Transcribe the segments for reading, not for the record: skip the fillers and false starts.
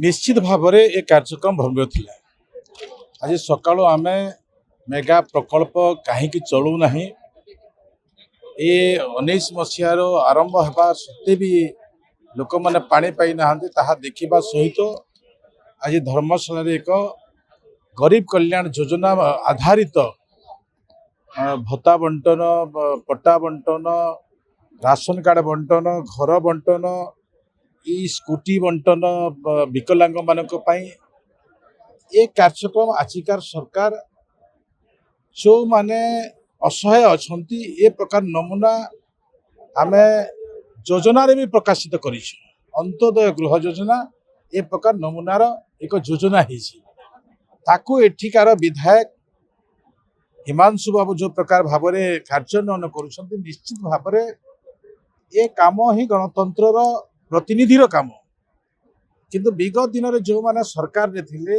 निश्चित भाव में ये कार्यक्रम भव्य थिला। आज सकाळु आमे मेगा प्रकल्प कहीं चलू ना ये 19 मसीहार आरंभ होगा सत्ते भी लोक मैंने पानी पाई ना देखा सहित आज धर्मशाला एक गरीब कल्याण योजना आधारित भत्ता बंटन पट्टा बंटन राशन कार्ड बंटन घर बंटन स्कूटी बंटन विकलांग मानक ये कार्यक्रम आजिकार सरकार जो माने असहाय अच्छा ये प्रकार नमूना आम योजना भी प्रकाशित कर अंत्योदय गृह योजना ये प्रकार नमूनार एक योजना ताकू एठिकार विधायक हिमांशु बाबू जो प्रकार भाव में कार्यान्वयन कर निश्चित भाव में ये काम ही गणतंत्र प्रतिनिधिर काम किंतु विगत दिन में जो माने सरकार रे थिले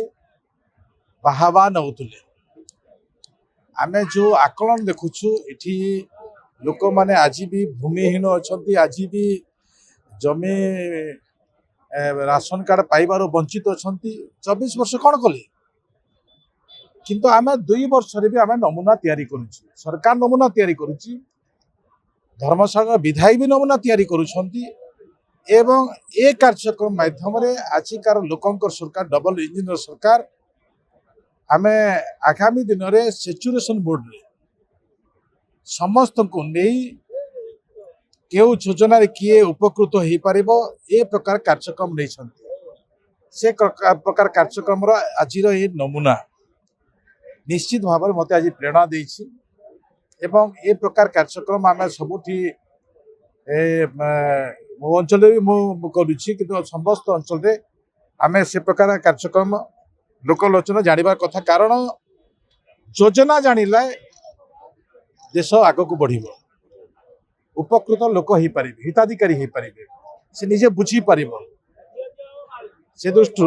बाहावा नौतुले आम जो आकलन देखुछु एठी लोक माने आज भी भूमिहीन अच्छा आज भी जमी राशन कार्ड पाइबार वंचित अच्छा 24 वर्ष कौन कले किंतु आम 2 वर्ष भी आम नमूना तैयारी करुछु सरकार नमूना तैयारी करुछि धर्मशाला विधायक भी नमूना तैयारी करुछंती एवं ए कार्यक्रम माध्यम आजिकार लोकंकर सरकार डबल इंजिन सरकार आम आगामी दिन में सेचुरेशन बोर्ड रे समस्त को नहीं क्यों योजना किए उपकृत हो पार ए प्रकार कार्यक्रम नहीं से प्रकार कार्यक्रम आज ये नमूना निश्चित भाव में मत आज प्रेरणा देछि एवं ए प्रकार कार्यक्रम आम सबुठी मो अंचल भी मुझे कि समस्त अंचल आम से प्रकार कार्यक्रम लोकलोचन जानिबार कथा कारण योजना जानिला देश आग को बढ़ उपकृत लोक हो पारे हिताधिकारी हो पारे से निजे बुझी पार से दृष्टि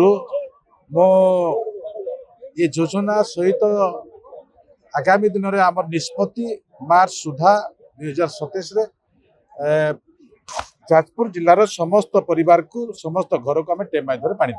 मो ये योजना सहित आगामी दिन में आम निष्पत्ति मार्च सुधा 2027 जाजपुर जिलार समस्त परिवार को समस्त घर को आम टेप माध्यम पानी